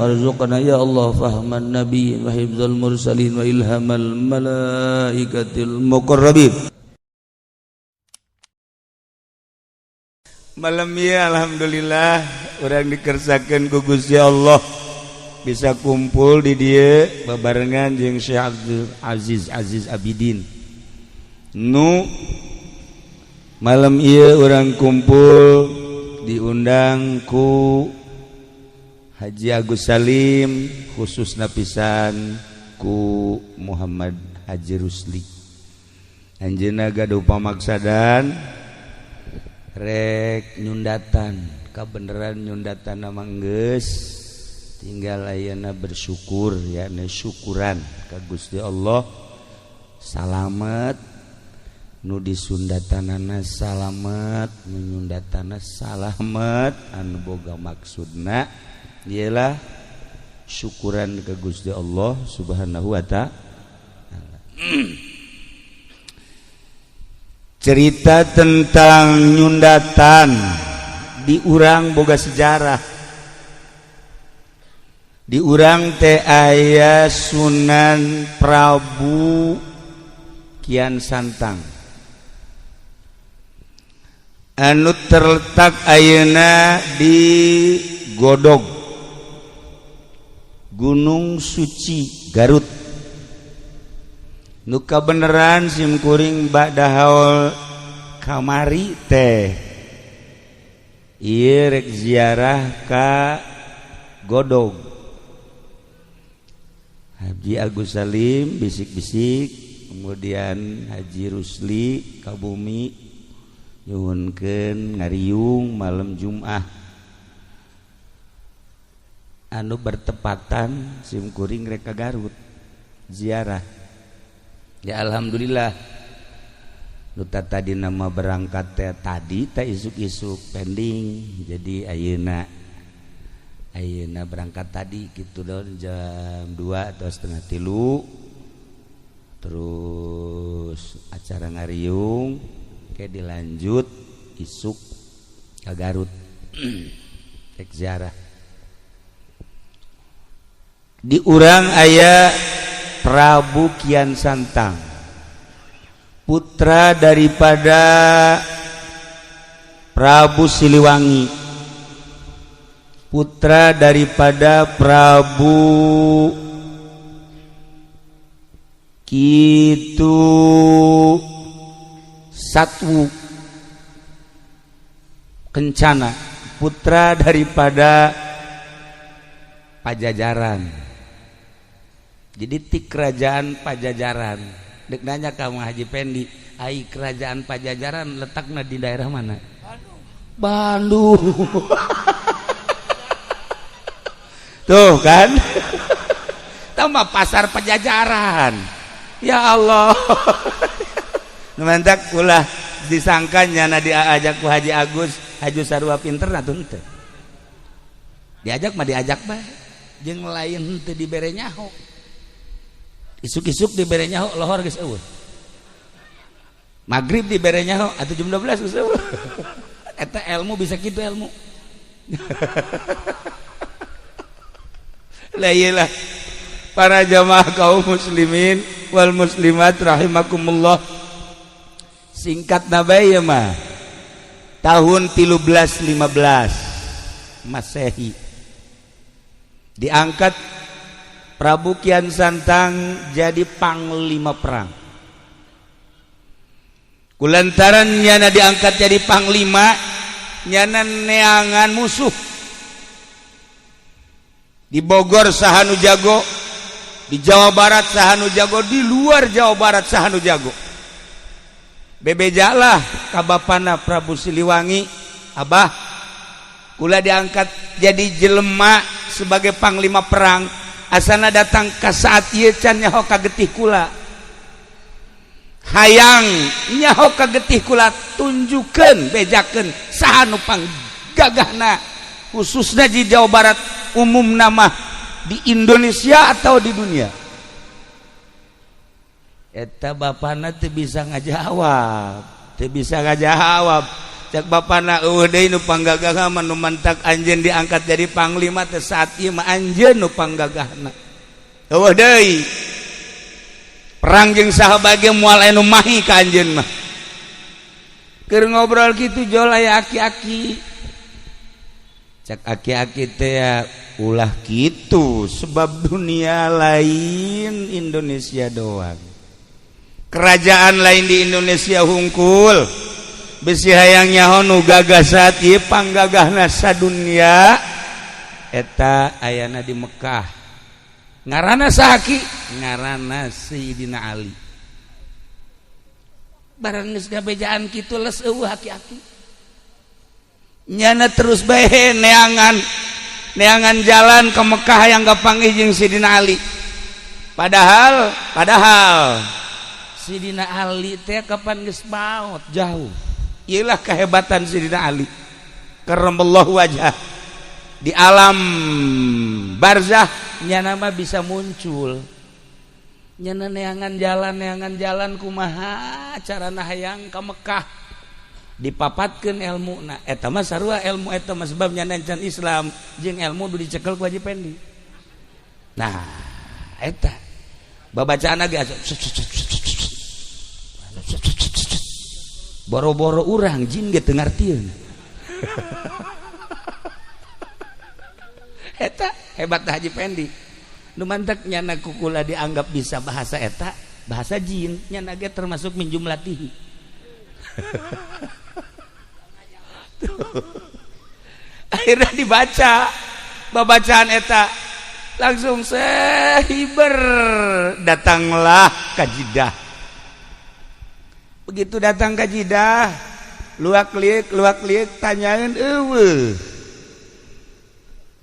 warzuqna ya Allah fahman nabiyyin wa hifdzal mursalin wa ilhamal malaikatil muqarrabin. Malam ya alhamdulillah urang dikersakeun ku Gusti Allah bisa kumpul di dieu babarengan jeung Syekh Abdul Aziz Abidin. Nu malam ieu urang kumpul diundang ku Haji Agus Salim, khususna pisan ku Muhammad Haji Rusli. Anjeunna gaduh pamaksadan rek nyundatan, kabeneran nyundatan nama geus tinggal ayeuna bersyukur yakni syukuran ka Gusti Allah. Salamet nu disundatanana salamet, nu nyundatana salamet, anu boga maksudna ialah syukuran ke Gusti Allah Subhanahu wa ta'ala. Cerita tentang nyundatan di urang boga sejarah. Di urang teh aya Sunan Prabu Kian Santang anu terletak ayeuna di Godog, Gunung Suci, Garut. Nu kabeneran simkuring ba'da haul kamari teh ieu rek ziarah ka Godog. Haji Agus Salim bisik-bisik, kemudian Haji Rusli kabumi nyuhunkeun ngariung malam Jumat anu bertepatan simkuring rek ka Garut ziarah. Ya alhamdulillah nu tadi nama berangkat teh tadi teh isuk-isuk pending, jadi ayeuna berangkat tadi gitu dong jam 2 atau setengah 3, terus acara ngariung kayak dilanjut isuk ke Garut cek ziarah. Di urang aya Prabu Kian Santang, putra daripada Prabu Siliwangi, putra daripada Prabu Kitu Satwu Kencana, putra daripada Pajajaran. Jadi ti kerajaan Pajajaran. Dek nanya kamu Haji Pendi, ai kerajaan Pajajaran letakna di daerah mana? Bandung. Tuh kan, tambah pasar Pajajaran. Ya Allah, mantak ulah disangkanya na diajak ku Haji Agus, Haji Sarua pinter atuh henteu. Diajak mah diajak bae, jeung lain henteu dibere nyaho. Isuk-isuk dibere nyaho lohor geus eueuh. Magrib dibere nyaho atuh jam 12 geus eueuh. Eta ilmu bisa kitu ilmu. Lah iyalah para jamaah kaum muslimin wal muslimat rahimakumullah. Singkatna bae ya mah tahun 1315 Masehi diangkat Prabu Kian Santang jadi panglima perang. Kulantaran nyana diangkat jadi panglima, nyana neangan musuh. Di Bogor sahanu jago, di Jawa Barat sahanu jago, di luar Jawa Barat sahanu jago. Bebejalah kabapana Prabu Siliwangi, abah kula diangkat jadi jelema sebagai panglima perang, asana datang ka saat ieu can nyaho ka getih kula. Hayang nyaho ka getih kula tunjukkeun bejakeun sahanu panggagahna khususnya di Jawa Barat, umum nama di Indonesia atau di dunia. Eta bapana teu bisa ngajawab, cak bapana eueuh deui nu panggagahna nu mantak anjeun diangkat jadi panglima teh saat ieu mah anjeun nu panggagahna eueuh deui perang jeung saha bage moal anu mahi ka anjeun mah keur ngobrol kitu jol aya aki-aki cak aki-aki teh ulah kitu sebab dunia lain Indonesia doang kerajaan lain di Indonesia hungkul besi hayang nyaho nu gagasat ieu panggagahna sadunya eta ayana di Mekah ngaranna sahaki ngaranna Sayyidina Ali barang geus gabejaan kitu les eueuh aki-aki nyana terus bae neangan jalan ke Mekah yang gapanggih jeung Sayyidina Ali padahal Sayyidina Ali teh kapan geus maot jauh. Iyalah kehebatan Sayyidina Ali karramallahu wajhah di alam barzah nyana mah bisa muncul nyana neangan jalan kumaha carana hayang ka Mekah dipapatkeun ilmuna eta mah sarua ilmu eta mah sebab nyana can Islam jeung ilmu du dicekel ku Haji Pendi nah eta babacaan ge boro-boro urang jin ge teu ngartieun eta hebat Haji Pendi nu mantek nyana kukula dianggap bisa bahasa eta bahasa jin nyana ge termasuk min jumlatihi akhirnya dibaca babacaan eta langsung sehiber datanglah ka Jidah. Begitu datang ke Jidah luak-liuk tanyaeun eueuh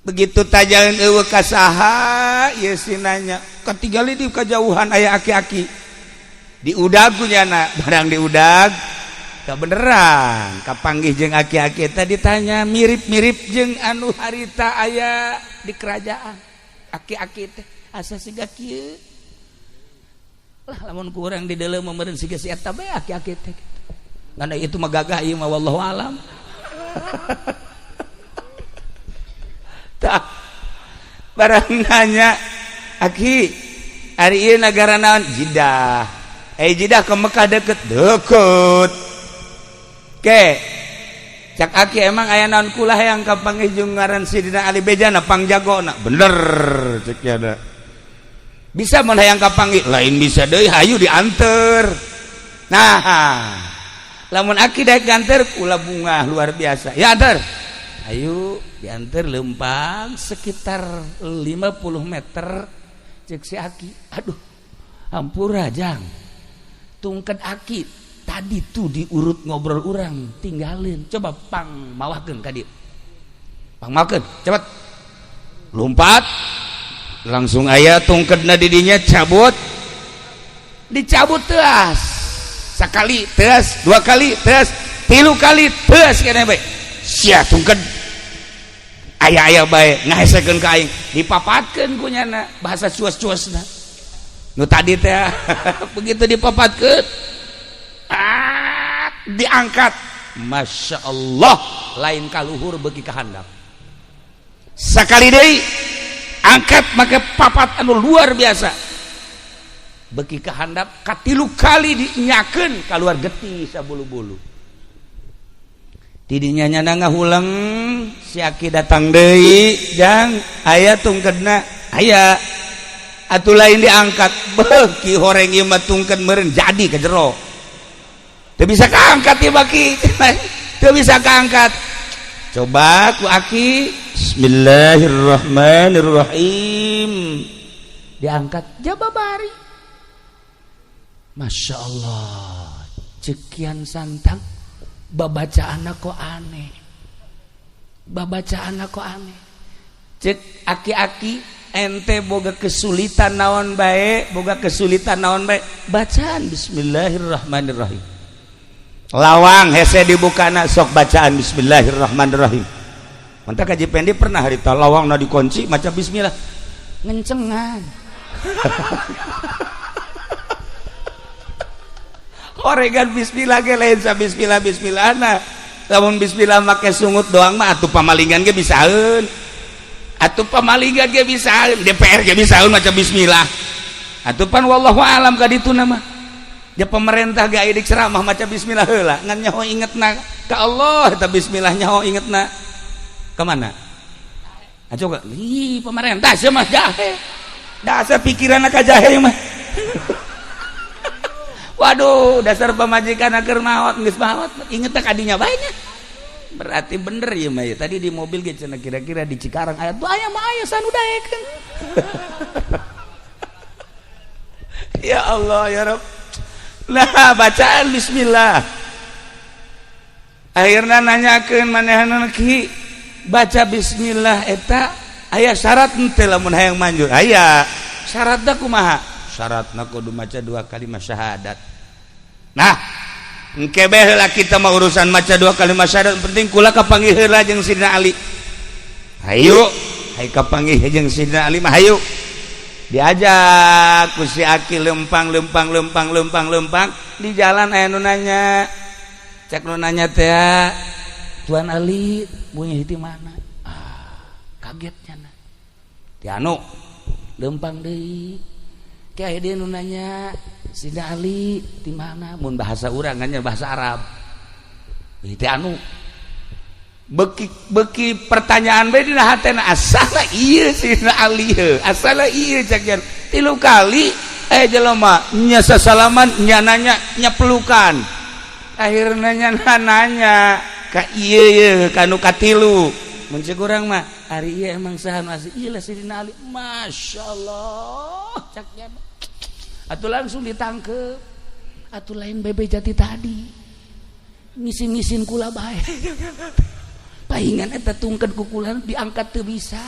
begitu tanyaeun eueuh ka saha ieu sinanya katinggali di kajauhan aya aki-aki diudag kunyana barang diudag beneran kapanggih jeung aki-aki eta ditanya mirip-mirip jeung anu harita aya di kerajaan aki-aki teh asa siga kieu lah lamun ku urang di deuleu meureun siga si eta bae aki-aki teh ngana itu mah gagah ieu mah wallahu alam tah barang nanya aki ari ieu nagara naon Jidah Jidah ke Mekah deket ke cak aki emang aya naon kulah yang kapanggih jeung ngaran Sayyidina Ali bejana pangjagona bener cek ada bisa mun hayang kapanggih lain bisa deui hayu dianter nah lamun aki daek dianter kula bunga luar biasa ya anter hayu dianter lempang sekitar 50 meter cek si aki aduh hampura jang tungked aki tadi tuh diurut ngobrol orang tinggalin coba pang mawahkeun ka dieu pang mawahkeun cepet lompat langsung aya tungkedna di dinya cabut dicabut teas sakali teas dua kali teas tilu kali teas keneh bae sia tungked aya bae ngahesekeun ka aing dipapatkeun ku nyana bahasa cuas-cuasna nu tadi teh begitu dipapatkeun diangkat Masya Allah lain kaluhur beki kahandap sakali deui angkat make papat anu luar biasa beki kahandap katilu kali dinyakeun kaluar getih sabulu-bulu didinya nyana ngahulang si aki datang deui jang aya tungkedna aya atuh lain diangkat beuki horeng ieu mah tungked meureun jadi ka jero teu bisa kaangkat ya baki teu bisa kaangkat coba ku aki bismillahirrahmanirrahim diangkat jababari Masya Allah cekian santang babacaanna kok aneh cek aki-aki ente boga kesulitan naon bae bacaan bismillahirrahmanirrahim lawang hese dibukana sok bacaan bismillahirrahmanirrahim mantap Haji Pendi pernah harita lawang na dikunci maca bismillah ngencengan horegan bismillah ge lain sa bismillah nah lamun bismillah make sungut doang mah atuh pamalingan ge bisaeun. Atuh pamalingan ge bisaeun, DPR ge bisaeun maca bismillah. Atuh pan wallahu alam ka ditu nama. Ya pemerintah ge aya dik ceramah maca bismillah heula, ngan nyaho ingetna ka Allah eta bismillah nyaho ingetna ka mana? Coba, pemerintah sih mah jahe. Dasar pikiran ka jahe mah. Waduh, dasar pemajikan keur maot geus maot. Inget tak kadinya bae nya. Berarti bener ya mah ya. Tadi di mobil ge cenah kira-kira di Cikarang aya tuh aya mah aya sanu daekeun. Ya Allah ya Rabb. Nah, bacaan bismillah. Akhirna nanyakeun manehna ki baca bismillah eta aya syarat henteu lamun hayang manjur. Aya syaratna kumaha? Syaratna kudu maca 2 kalimat syahadat. Nah, engke bae heula kita mah urusan maca 2 kalimat syahadat, penting kula kapanggih heula jeung Sidina Ali. Hayu, hayang kapanggih jeung Sidina Ali mah hayu. Diajak ku si Aki lempang di jalan aya nu nanya. Cek nu nanya teh, Tuan Ali punya di mana? Kagetnya na. Ti anu lempang deui. Kayak dia nu nanya, Sidina Ali di mana? Mun bahasa urang nya bahasa Arab. Ti anu beki pertanyaan bae dina hatena asala ieu Sidina Ali heuh. Asala ieu cek 3 kali jelema nya sasalaman nya nanya nya pelukan. Akhirna nya nanya ka ieu ye kanu katilu mun cek urang mah ari ieu emang saha masih ieu lah Sidina Ali. Masyaallah caknya atuh langsung ditangkep atuh lain bebe jati tadi ngisin-ngisin kula bae paingan eta tungked ku kula diangkat teu bisa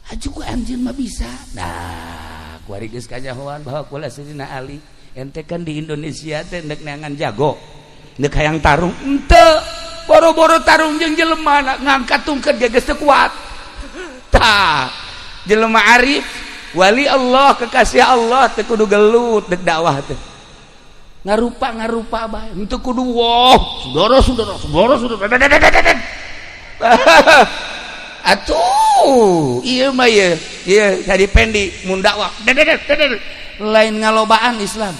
aju ku anjeun mah bisa. Nah ku ari geus kajahoan bahwa kula Sidina Ali ente kan di Indonesia teh nek neangan jago nek hayang tarung henteu boro-boro tarung jeung jelema ngangkat tungked geus teu kuat. Tah jelema arif wali Allah kekasih Allah teh kudu gelut dek dakwah teh ngarupa bae henteu kudu wah saudara atuh ieu mah ieu jadi pendi mun dakwah lain ngalobaan Islam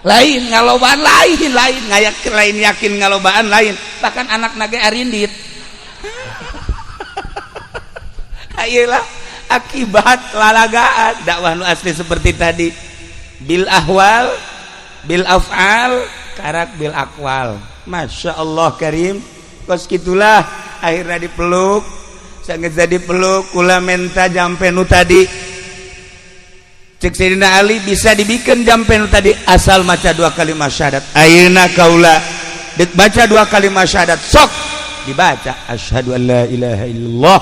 lain ngalobaan lain ngayak lain yakin ngalobaan lain bahkan anak nage arindit ayelah akibat lalagaan dakwah nu asli seperti tadi bil ahwal bil af'al karak bil aqwal. Masya Allah karim kos gitulah akhirnya dipeluk sangat jadi peluk kula menta jampe nu tadi cek Sayyidina Ali bisa dibikin jampe nu tadi asal maca 2 kalimat syahadat. Ayeuna kaula dek baca 2 kalimat syahadat sok dibaca asyhadu an la ilaha illallah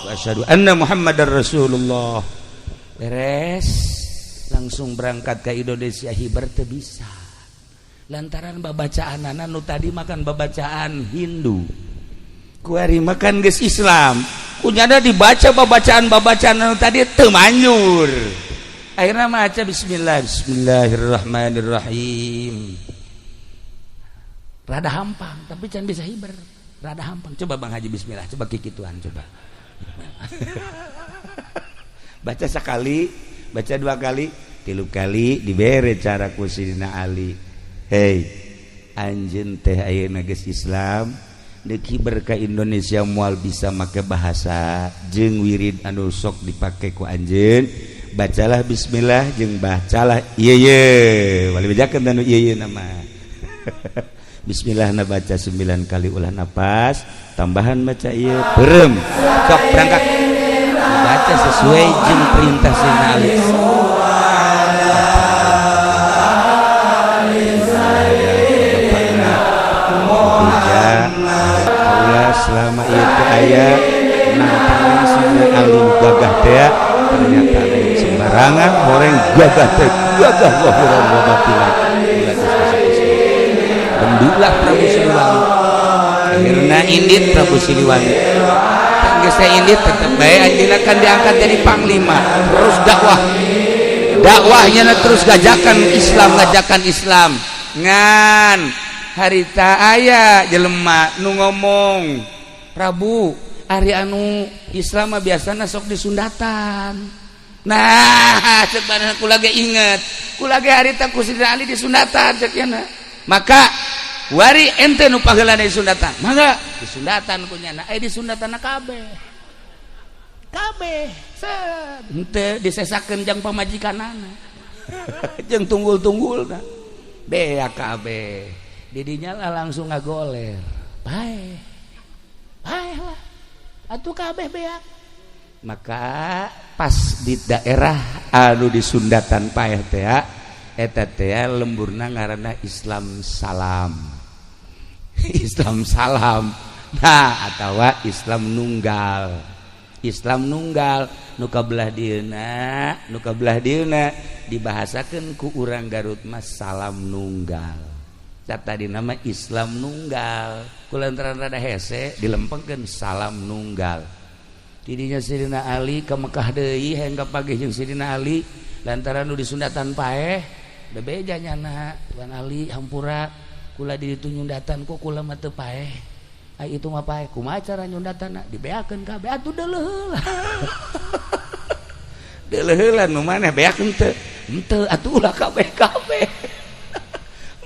wa asyhadu anna muhammadar rasulullah beres langsung berangkat ke Indonesia hibar teu bisa lantaran babacaan nu tadi makan babacaan Hindu kuari makan geus Islam kunyana dibaca babacaan nu tadi teu manjur. Akhirnya maca bismillahirrahmanirrahim rada hampang tapi can bisa hibar rada hampang. Coba Bang Haji bismillah coba kikituan coba baca sekali baca 2 kali 3 kali dibere cara ku Sidina Ali. Hei anjeun teh ayeuna geus Islam deuk hiber ka Indonesia moal bisa make bahasa jeung wirid anu sok dipake ku anjeun bacalah bismillah jeung bacalah ieu wali bejakeun anu ieu nama bismillah na baca 9 kali ulah napas tambahan baca ieu beureum sok berangkat baca sesuai jeung perintah Sidina Ali. Selama itu aya nantangan Sidina Ali gagah teh ternyata lain sembarangan horeng gagah teh gagah zahiran wa batinan bendulah Prabu Siliwangi akhirna indit Prabu Siliwangi geus teh indit tetep bae anjeunna kan diangkat jadi panglima terus dakwahnya terus ngajakan Islam ngan harita aya jelema nu ngomong Prabu ari anu Islam mah biasana sok disundatan. Nah cek badan kula ge inget kula ge harita ku Sidina Ali disundatan cek yana. Maka wari ente nu paheula disundatan mangga disundatan ku nyana disundatan kabeh henteu disesakeun jang pamajikanana jeung tunggul-tunggulna beak kabeh didinya lah langsung ngagoler bae lah atuh kabeh beak. Maka pas di daerah anu disundatan paeh teh eta teh lemburna ngaranna Islam Salam Islam Salam nah atawa Islam Nunggal nu kabelah dieuna dibahasakeun ku urang Garut mas Salam Nunggal tadi nama Islam Nunggal kulantaran rada hese dilempengkeun Salam Nunggal. Tidinya Sidina Ali ke Mekah deui hayang kapagih jeung Sidina Ali lantaran nu disundatan paeh bebeja nyana Tuan Ali hampura kula di ditu nyundatan kok kula mah teu paeh ai itu mah paeh kumaha cara nyundatanna dibeakeun kabeh atuh deuleuh heula nu maneh beakeun teu atuh ulah kabeh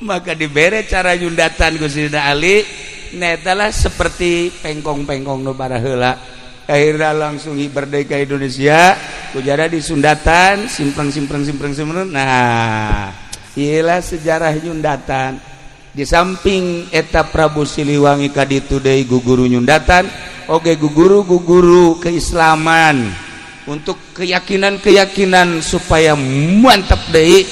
maka dibere cara nyundatan ku Sidina Ali netalah seperti pengkong-pengkong nu bara heula akhirnya langsung berdaya ke Indonesia kujara di sundatan simpreng nah iyalah sejarah nyundatan di samping eta Prabu Siliwangi kaditu deui guguru nyundatan oge guguru keislaman untuk keyakinan supaya mantap deui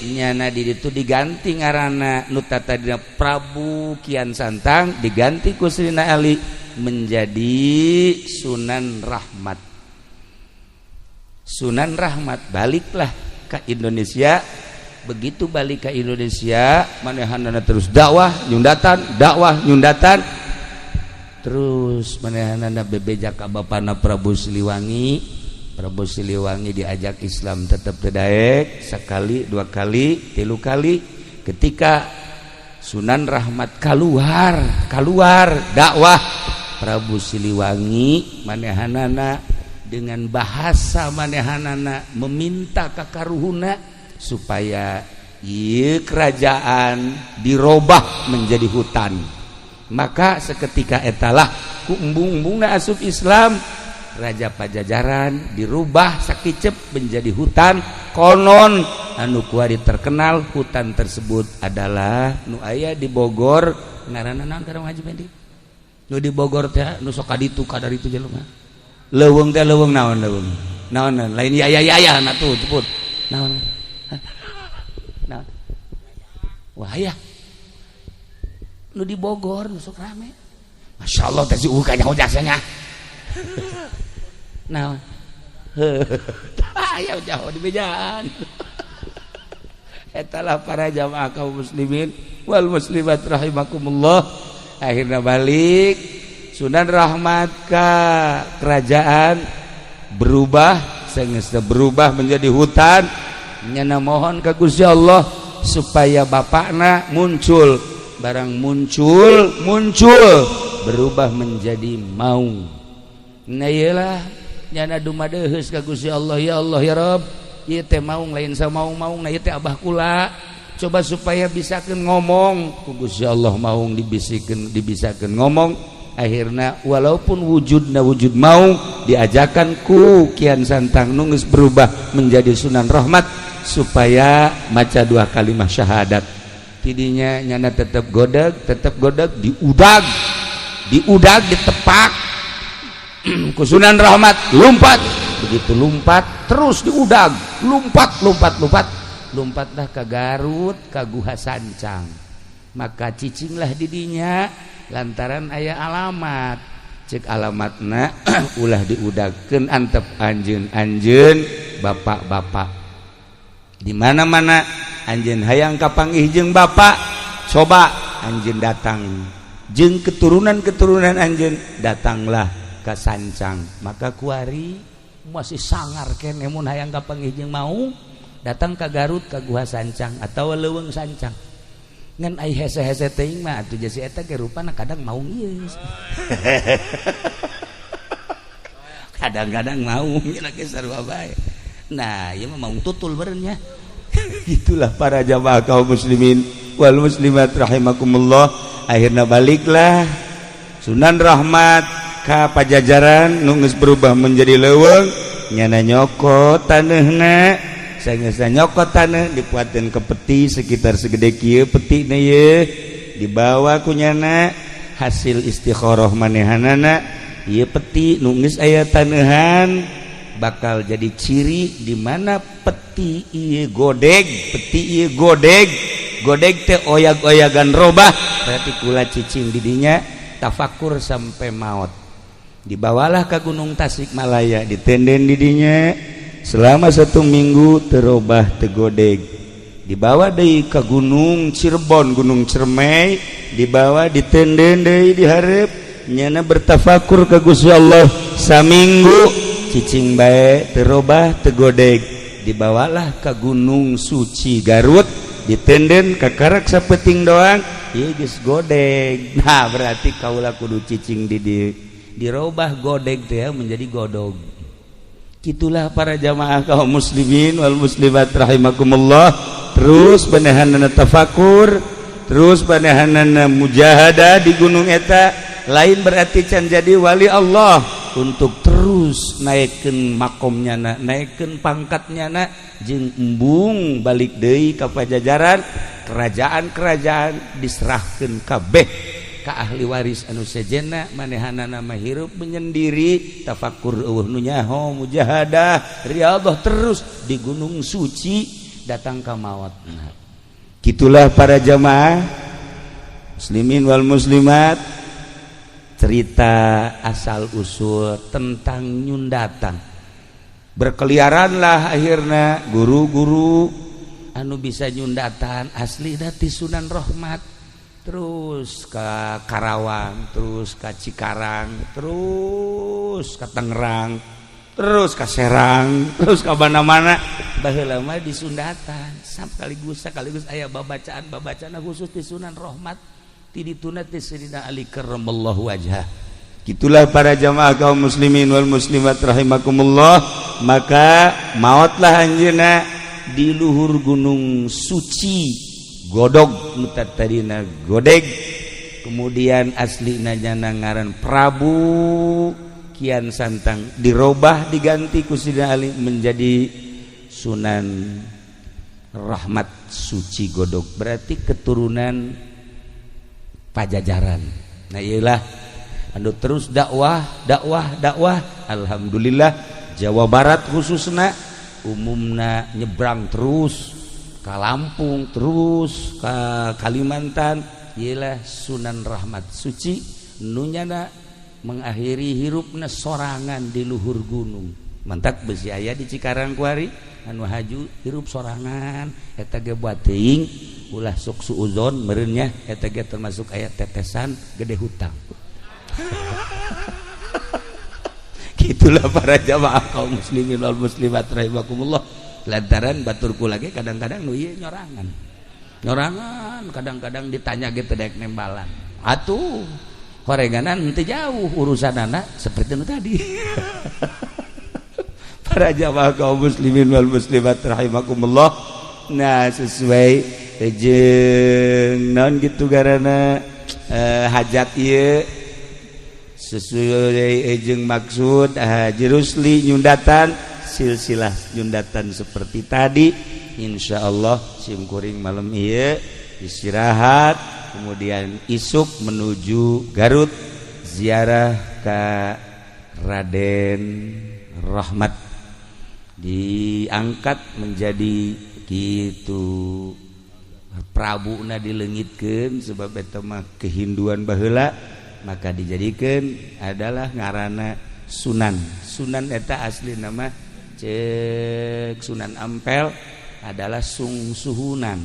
nyana di ditu diganti ngaranna nu tatadina Prabu Kian Santang diganti ku Sidina Ali menjadi Sunan Rahmat baliklah ke Indonesia. Begitu balik ke Indonesia manehanana terus dakwah nyundatan terus manehanana bebeja ka bapana Prabu Siliwangi diajak Islam tetap tedaek sekali dua kali tilu kali ketika Sunan Rahmat keluar dakwah Prabu Siliwangi manehanana dengan bahasa manehanana meminta kakaruhuna supaya ieu kerajaan dirobah menjadi hutan. Maka seketika etalah ku embung-embungna asup Islam Raja Pajajaran dirubah sakicep menjadi hutan. Konon anu kuari terkenal hutan tersebut adalah nu aya di Bogor ngaranna naon kada Haji Pendi nu di Bogor teh nu sok kaditu kadar itu jelema leuweung teh leuweung naon lain yaya na tuh ceput naon wah ya nu di Bogor nu sok rame masyaallah teh si kanya jasanya naon aya jauh di bejaan etalah para jamaah kaum muslimin wal muslimat rahimakumullah. Akhirnya balik Sunan Rahmat ka kerajaan berubah menjadi hutan nyana mohon ka Gusti Allah supaya bapakna muncul barang muncul berubah menjadi maung. Nah iyalah nyana dumadeheus ka Gusti Allah ya Rabb ieu teh maung lain samaung-maung nah ieu teh abah kula coba supaya bisakeun ngomong ku Gusti Allah maung dibisakeun ngomong. Akhirna walaupun wujud maung diajakan ku Kian Santang nu geus berubah menjadi Sunan Rahmat supaya maca 2 kalimah syahadat. Tidinya nyana tetap godeg diudag ditepak ku Sunan Rahmat lompat begitu lompat terus diudag lompatlah ke Garut ka Guha Sancang. Maka cicinglah didinya lantaran aya alamat cek alamatna ulah diudagkeun antep anjeun bapak-bapak di mana-mana anjeun hayang kapanggih jeung bapak coba anjeun datang jeung keturunan anjeun datanglah ke Sancang. Maka kuari masih sangar keneh mun hayang kapanggih jeung mau datang ke Garut ka Guha Sancang atau leuweung Sancang. ngan ai hese-hese teuing mah atuh jasi eta ge rupana kadang maung ieu. Kadang-kadang maung nya ge sarua bae. Nah, ieu mah maung tutul beureun nya. Itulah para jamaah kaum muslimin wal muslimat rahimakumullah. Akhirna baliklah Sunan Rahmat ka Pajajaran nu geus berubah menjadi leuweung nyana nyokot taneuna. Sageusna nyokot taneuh dipuatkeun ke peti sekitar segede kieu petina ye dibawa ku nyana hasil istikharah manehanana ieu peti nu geus aya taneuhan bakal jadi ciri di mana peti ieu godeg peti ieu godeg teh oyag-oyagan robah berarti kula cicing di dinya tafakur sampai maot dibawalah ke Gunung Tasikmalaya ditenden di dinya selama 1 minggu terobah tegodeg dibawa deui ke Gunung Cirebon Gunung Cermai dibawa ditenden deui di hareup nyana bertafakur ka Gusti Allah saminggu cicing bae terobah tegodeg dibawalah ke Gunung Suci Garut ditenden ka karak sapeting doang ieu geus godeg. Nah berarti kaula kudu cicing di dieu dirobah godeg teh menjadi godog. Itulah para jamaah kaum muslimin wal muslimat rahimakumullah. Terus banehanana tafakur, terus banehanana mujahadah di gunung eta, lain berarti can jadi wali Allah untuk terus naikkeun makomnya na, naikkeun pangkatnya na, jeung embung balik deui ka Pajajaran, kerajaan-kerajaan diserahkeun kabeh ka ahli waris anu sejenna manehanana mah hirup menyendiri tafakur eueuh nu nyaho mujahadah riyadhah terus di gunung suci datang ka maut. Nah, kitulah para jamaah muslimin wal muslimat cerita asal usul tentang nyundatan. Berkeliaranlah akhirnya guru-guru anu bisa nyundatan asli dari Sunan Rahmat terus ke Karawang, terus ke Cikarang, terus ke Tangerang, terus ke Serang, terus ke mana-mana baheula mah di Sundatan sekaligus aya babacaan khusus di Sunan Rahmat ti dituna ti Sayyidina Ali karramallahu wajhah. Itulah para jamaah kaum muslimin wal muslimat rahimakumullah. Maka mautlah anjeunna di luhur gunung suci godog mutatadina godeg, kemudian aslina nyana ngaran Prabu Kian Santang dirobah diganti ku Sayyidina Ali menjadi Sunan Rahmat Suci Godog, berarti keturunan Pajajaran. Nah iyalah anu terus dakwah alhamdulillah Jawa Barat khususna umumna nyebrang terus ka Lampung terus ka Kalimantan ialah Sunan Rahmat Suci nunyana mengakhiri hirupna sorangan di luhur gunung. Mantak besi aya di Cikarang kuari anu haju hirup sorangan eta ge buat teuing ulah sok suuzon meureun nya eta ge termasuk aya tetesan gede hutang. Gitulah para jamaah kaum muslimin wal muslimat rahimakumullah. Lantaran baturku lagi kadang-kadang nu ieu nyorangan kadang-kadang ditanya gitu dek nembalan atuh horenganan henteu jauh urusanana seperti itu tadi. Para jamaah kaum muslimin wal muslimat rahimakumullah. Nah sesuai jeung naon gitu garana hajat ieu sesuai jeung maksud Haji Rusli nyundatan silsilah nyundatan seperti tadi. Insyaallah simkuring malam ieu istirahat kemudian isuk menuju Garut ziarah ka Raden Rahmat diangkat menjadi kitu Prabuna dileungitkeun sebab eta mah kehinduan baheula maka dijadikeun adalah ngaranna Sunan eta asli nama cek Sunan Ampel adalah sungsuhunan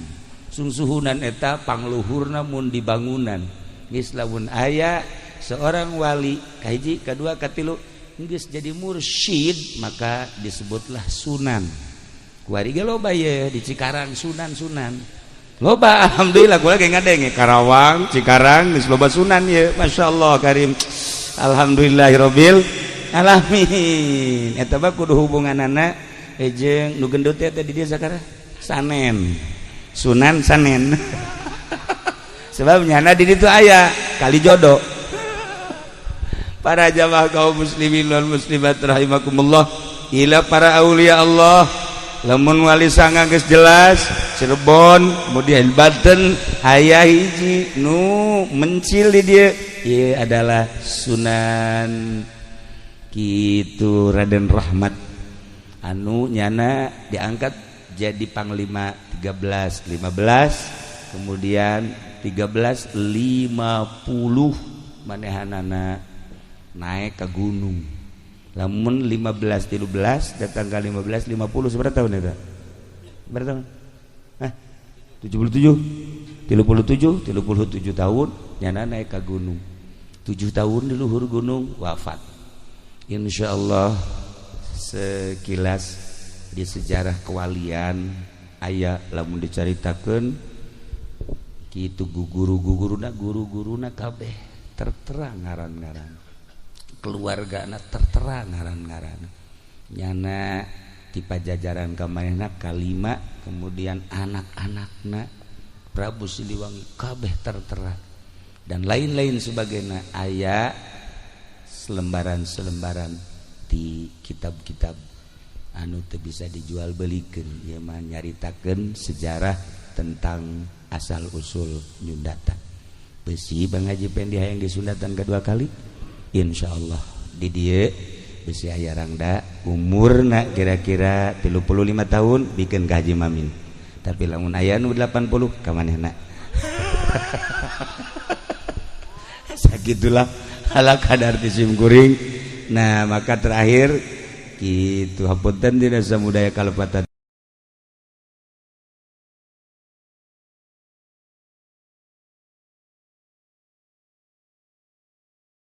eta pangluhurna mun di bangunan geus lamun aya seorang wali kahiji kadua katilu geus jadi mursyid maka disebutlah sunan. Kuari ge loba ye di Cikarang sunan loba alhamdulillah kula ge ngadenge Karawang Cikarang geus loba sunan ye masyaallah karim alhamdulillahirabbil alamin eta mah kudu hubunganana jeung nu gendut teh di dieu sakara sanen Sunan Sanen sebab nyana di ditu aya kali jodoh. Para jamaah kaum muslimin wal muslimat rahimakumullah, ila para aulia Allah lamun wali sanga geus jelas Cirebon kemudian Banten aya hiji nu mencil di dieu ieu adalah Sunan kitu Raden Rahmat anu nyana diangkat jadi panglima 13 15 kemudian 13 50 manehanana naik ke gunung lamun 15 13 datang ke 15 50 seberapa tahun eta berapa tahun 77 tahun nyana naik ke gunung 7 tahun di luhur gunung wafat. Insyaallah sekilas di sejarah kewalian aya lamun dicaritakeun kitu guru-guruna kabeh terterang ngaran-ngaran keluargana terterang ngaran-ngaran nyana ti pajajaran kamanehna kalima kemudian anak-anakna Prabu Siliwangi kabeh terterang dan lain-lain sebagainya aya selembaran-selembaran di kitab-kitab anu teu bisa dijual belikeun ieu mah nyaritakeun sejarah tentang asal usul Nyundata. Besi Bang Haji Pendi hayang disundatan kedua kali insyaallah di dieu besi aya rangda umurna kira-kira 35 tahun bikin ka Haji Mamin. Tapi lamun aya nu 80 ka manehna. Sagitulah ala kadar tisim kuring. Nah, maka terakhir kitu hapunten dina samudaya kalepatan